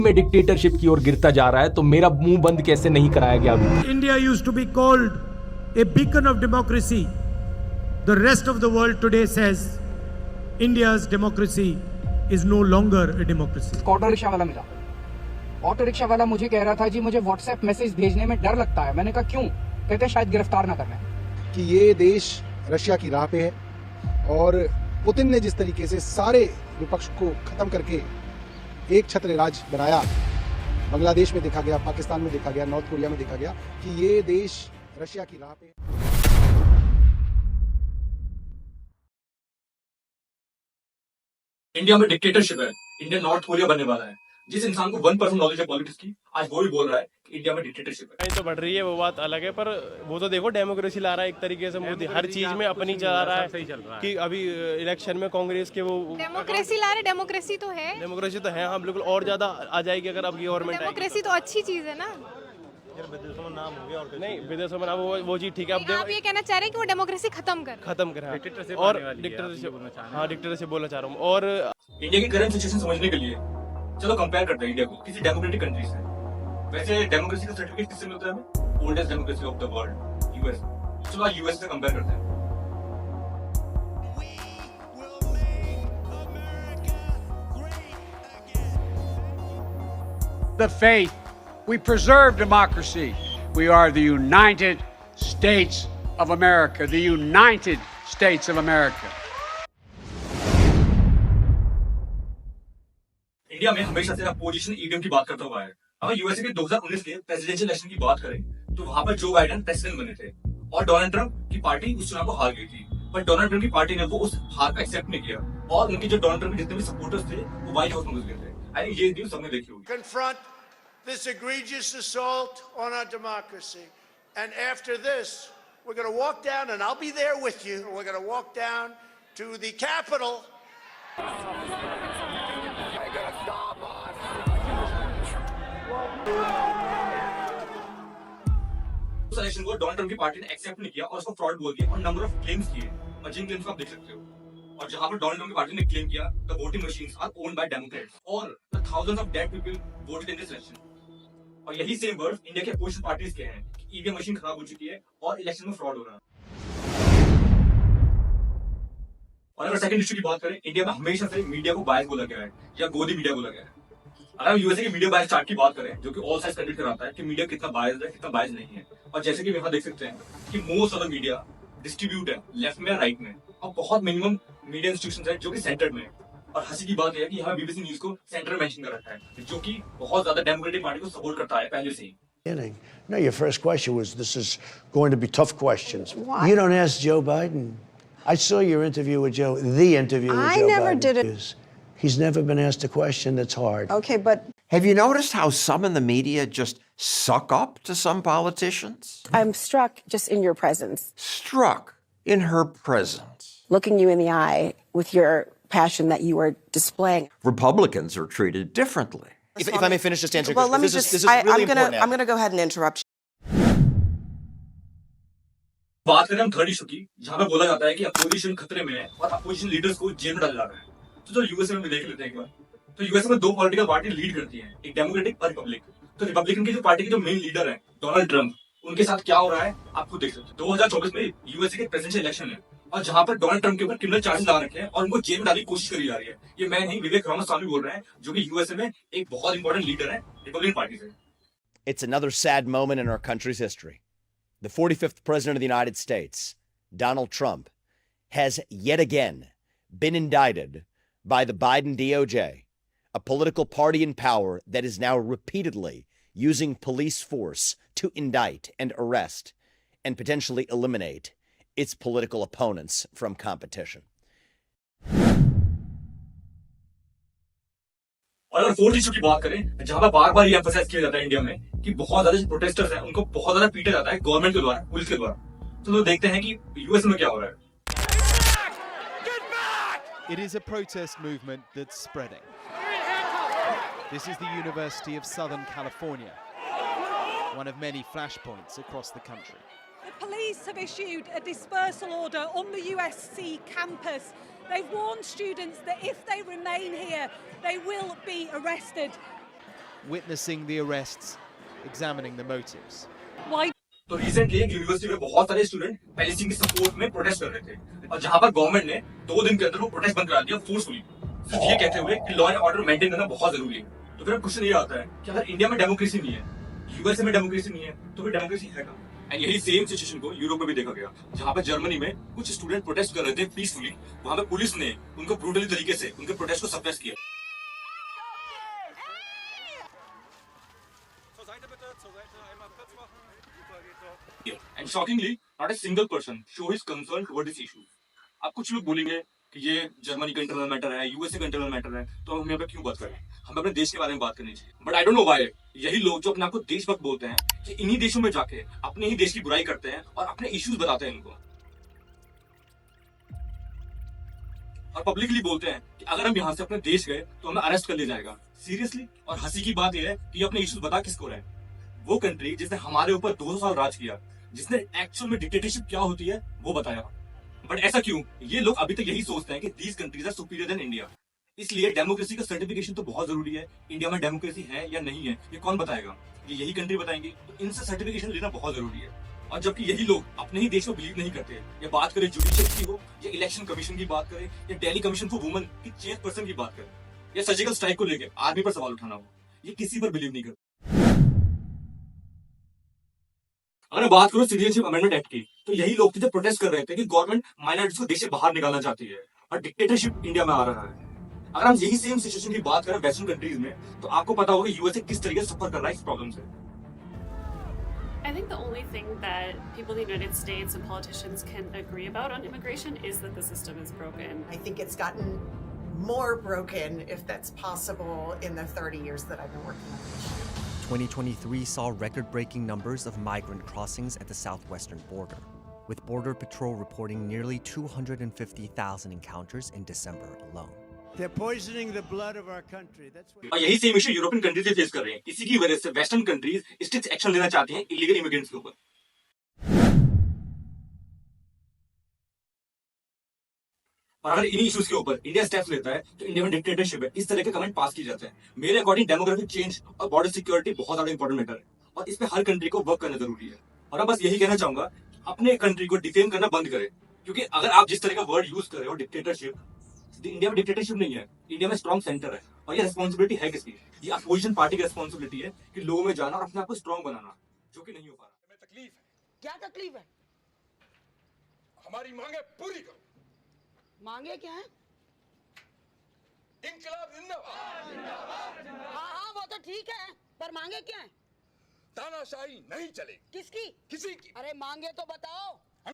में डिक्टेटरशिप की ओर गिरता जा रहा है, तो मेरा मुंह बंद कैसे नहीं कराया गया अभी? India used to be called a beacon of democracy. The rest of the world today says India's democracy is no longer a democracy. Auto rickshaw वाला मिला। ऑटो रिक्शा वाला मुझे कह रहा था जी मुझे व्हाट्सएप मैसेज भेजने में डर लगता है। मैंने कहा क्यों? कहते हैं शायद गिरफ्तार ना करना है। कि ये देश रशिया की राह पे है और पुतिन ने जिस तरीके से सारे विपक्ष को खत्म करके एक छत्र राज बनाया, बांग्लादेश में देखा गया, पाकिस्तान में देखा गया, नॉर्थ कोरिया में देखा गया कि ये देश रशिया की राह पे। इंडिया में डिक्टेटरशिप है, इंडिया नॉर्थ कोरिया बनने वाला है। जिस इंसान को 1% नॉलेज है पॉलिटिक्स की, आज वो भी बोल रहा है कि इंडिया में डिक्टेटरशिप है। तो बढ़ रही है वो बात अलग है, पर वो तो देखो डेमोक्रेसी ला रहा है एक तरीके से मोदी, हर चीज में अपनी चला रहा है कि अभी इलेक्शन में कांग्रेस के वो डेमोक्रेसी ला रहे, डेमोक्रेसी तो है, डेमोक्रेसी तो है हाँ बिल्कुल, और ज्यादा आ जाएगी अगर अब गवर्नमेंट डेमोक्रेसी तो अच्छी चीज है ना। नहीं विदेशों में वो चीज ठीक है। आप ये कहना चाह रहे हैं कि वो डेमोक्रेसी खत्म करे और डिक्टेटरशिप, हाँ डिक्टेटरशिप बोलना चाह रहा हूँ। और इंडिया की करंट सिचुएशन समझने के लिए चलो कंपेयर करते हैं इंडिया को किसी डेमोक्रेटिक कंट्री से। वैसे डेमोक्रेसी का सर्टिफिकेट किससे मिलता है हमें? Oldest democracy of the world, US. चलो आज यूएस से कंपेयर करते हैं। The faith. We preserve democracy. We are the United States of America. The United States of America. India में हमेशा से अपोजिशन ईवीएम की बात करता हुआ है। अगर यूएसए के 2019 के प्रेसिडेंशियल इलेक्शन की बात करें तो वहां पर जो बाइडेन प्रेसिडेंट बने थे और डोनाल्ड ट्रंप की पार्टी उस चुनाव को हार गई थी। पर डोनाल्ड ट्रंप की पार्टी ने वो उस हार को एक्सेप्ट नहीं किया और उनके जो डोनाल्ड ट्रंप के जितने भी सपोर्टर्स थे वो व्हाइट हाउस में घुस गए थे। आई थिंक ये न्यूज़ सबने देखी होगी। Confront this egregious assault on our democracy, and after this we're going to walk down, and I'll be there with you. We're going to walk down to the Capitol. उस election को Donald Trump की party ने accept नहीं किया और उसको fraud बोल दिया और नंबर ऑफ क्लेम्स किए, और जिन क्लेम्स को आप देख सकते हो। और जहां पर डोनाल्ड ट्रंप की पार्टी ने क्लेम किया the voting machines are owned by Democrats और the thousands of dead people voted in this election. और यही सेम वर्ड्स इंडिया के अपोजिशन पार्टीज के हैं कि ईवीएम मशीन खराब हो चुकी है और इलेक्शन में फ्रॉड हो रहा है। और अगर सेकंड इशू की बात करें, इंडिया में हमेशा से मीडिया को बायस बोला गया है या गोदी मीडिया बोला गया है। अगर हम यूएसए के मीडिया बायस चार्ट की बात करें जो कि ऑल साइड्स कंडक्ट कराता है कि मीडिया कितना बायस्ड है कितना बायस्ड नहीं है, और जैसे कि यहाँ देख सकते हैं कि most of the media distribute है लेफ्ट में या राइट में, और बहुत मिनिमम मीडिया इंस्टीट्यूशंस है जो कि सेंटर में है। और हंसी की बात यह है कि यहाँ बीबीसी न्यूज को सेंटर में मेंशन कर रखा है जो कि बहुत ज्यादा डेमोक्रेटिक पार्टी को सपोर्ट करता है पहले से ही। No, your first question was, this is going to be tough questions. Why? You don't ask Joe Biden. I saw your interview with Joe, the interview with Joe Biden. I never did it. He's never been asked a question that's hard. Okay, but have you noticed how some in the media just suck up to some politicians? I'm struck just in your presence. Struck in her presence. Looking you in the eye with your passion that you are displaying. Republicans are treated differently. If I may finish just answering. Well, let me this just. is really important. I'm gonna go ahead and interrupt you. बात करें हम third issue की, जहां पे बोला जाता है कि अपोजिशन खतरे में है और अपोजिशन लीडर्स को जेल में डाला जा रहा है। तो यूएसए में देख लेते हैं एक बार। तो यूएसए में दो पॉलिटिकल पार्टी लीड करती हैं, एक डेमोक्रेटिक और रिपब्लिक। तो रिपब्लिकन की जो पार्टी के जो मेन लीडर है डोनाल्ड ट्रंप, उनके साथ क्या हो रहा है आप खुद देख सकते हैं। 2024 में यूएसए के प्रेसिडेंशियल इलेक्शन है और जहां पर डोनाल्ड ट्रंप के ऊपर क्रिमिनल चार्जेस लगा रखे हैं और उनको जेल में डालने की कोशिश करी जा रही है। ये मैं नहीं, विवेक रामास्वामी बोल रहे हैं जो कि यूएसए में एक बहुत इंपॉर्टेंट लीडर है रिपब्लिकन पार्टी से। It's another sad moment in our country's history. The 45th President of the United States, Donald Trump, has yet again been indicted by the Biden DOJ, a political party in power that is now repeatedly using police force to indict and arrest and potentially eliminate its political opponents from competition. और अगर fourth issue की बात करें, जहां पर बार बार ये emphasise किया जाता है इंडिया में कि बहुत ज्यादा प्रोटेस्टर्स हैं उनको बहुत ज्यादा पीटा जाता है गवर्नमेंट के द्वारा, पुलिस के द्वारा। तो देखते हैं कि यूएस में क्या हो रहा है। It is a protest movement that's spreading. This is the University of Southern California, one of many flashpoints across the country. The police have issued a dispersal order on the USC campus. They've warned students that if they remain here, they will be arrested. witnessing the arrests, examining the motives. Why? तो recently एक university में बहुत सारे student Palestine की support में protest कर रहे थे, और जहां पर गवर्नमेंट ने 2 दिन के अंदर वो प्रोटेस्ट बंद करा दिया फोर्सफुली, सिर्फ ये कहते हुए कि लॉ एंड ऑर्डर मेंटेन करना बहुत जरूरी है। तो फिर क्वेश्चन ये आता है कि अगर इंडिया में डेमोक्रेसी नहीं है, यूएसए में डेमोक्रेसी नहीं है, तो फिर डेमोक्रेसी है कहाँ? एंड यही सेम सिचुएशन को यूरोप में भी देखा गया, जहां पर जर्मनी में कुछ स्टूडेंट प्रोटेस्ट कर रहे थे पीसफुली, वहां पे पुलिस ने उनको ब्रूटली तरीके से उनके प्रोटेस्ट को सप्रेस किया। And shockingly, not a single person show his concern toward this issue. अब कुछ लोग बोलेंगे कि ये जर्मनी का इंटरनल मैटर है, यूएसए का इंटरनल मैटर है, तो हम यहाँ पे क्यों बात करें? हमें अपने देश के बारे में बात करनी चाहिए। But I don't know why यही लोग जो अपने आप को देशभक्त बोलते हैं, कि इन्हीं देशों में जाके अपने ही देश की बुराई करते हैं और अपने इश्यूज बताते हैं इनको, और पब्लिकली बोलते हैं कि अगर हम यहाँ से अपने देश गए तो हमें अरेस्ट कर लिया जाएगा। सीरियसली? और हंसी की बात यह है कि अपने इश्यूज बता किसको रहे? वो कंट्री जिसने हमारे ऊपर 200 साल राज किया, जिसने एक्चुअल में डिक्टेटरशिप क्या होती है वो बताया। बट ऐसा क्यों? ये लोग अभी तक यही सोचते हैं कि these countries are superior than India. इसलिए डेमोक्रेसी का सर्टिफिकेशन तो बहुत जरूरी है। इंडिया में डेमोक्रेसी है या नहीं है ये कौन बताएगा? ये यही कंट्री बताएंगी। तो इनसे सर्टिफिकेशन लेना बहुत जरूरी है। और जबकि यही लोग अपने ही देश को बिलीव नहीं करते, ये बात करें जुडिशियरी की हो, या इलेक्शन कमीशन की बात करें, या दिल्ली कमीशन फॉर वुमेन की चेयरपर्सन की बात करें, या सर्जिकल स्ट्राइक को लेकर आर्मी पर सवाल उठाना हो, ये किसी पर बिलीव नहीं करते। अगर मैं बात करूं सिटीजनशिप अमेंडमेंट एक्ट की, तो यही लोग थे जो प्रोटेस्ट कर रहे थे कि गवर्नमेंट माइनॉरिटीज को देश से बाहर निकालना चाहती है और डिक्टेटरशिप इंडिया में आ रहा है। अगर हम यही सेम सिचुएशन की बात करें वेस्टर्न कंट्रीज में, तो आपको पता होगा यूएसए किस तरीके से सफर कर रहा है इस प्रॉब्लम से। I think the only thing that people in the United States and politicians can agree about on immigration is that the system is broken. I think it's gotten more broken, if that's possible, in the 30 years that I've been working on this issue. 2023 saw record-breaking numbers of migrant crossings at the southwestern border, with Border Patrol reporting nearly 250,000 encounters in December alone. They're poisoning the blood of our country. That's what... और यही same issue European countries भी face कर रहे हैं। इसी की वजह से वेस्टर्न कंट्रीज स्ट्रिक्ट एक्शन लेना चाहती हैं इलीगल इमिग्रेंट्स के ऊपर। और अगर इन्हीं इश्यूज के ऊपर इंडिया स्टेप्स लेता है तो इंडिया में डिक्टेटरशिप है, इस तरह के कमेंट पास किए जाते हैं। मेरे अकॉर्डिंग डेमोग्राफिक चेंज और बॉर्डर सिक्योरिटी बहुत ज्यादा इंपॉर्टेंट मैटर है, और इस पे हर कंट्री को वर्क करना जरूरी है। और मैं बस यही कहना चाहूंगा, अपने कंट्री को डिफेम करना बंद करें, क्योंकि अगर आप जिस तरह का वर्ड यूज कर रहे हो डिक्टेटरशिप, इंडिया में डिक्टेटरशिप नहीं है, इंडिया में स्ट्रॉन्ग सेंटर है। और ये रिस्पॉन्सिबिलिटी है किसकी? ये अपोजिशन पार्टी की रिस्पॉन्सिबिलिटी है कि लोगों में जाना और अपने आप को स्ट्रॉन्ग बनाना, जो कि नहीं हो पा रहा। तकलीफ है। क्या तकलीफ है? हमारी मांगे पूरी करो। मांगे क्या है? इंकलाब जिंदाबाद। हाँ वो तो ठीक है, पर मांगे क्या है? तानाशाही नहीं चलेगी। किसकी? किसी की। अरे मांगे तो बताओ।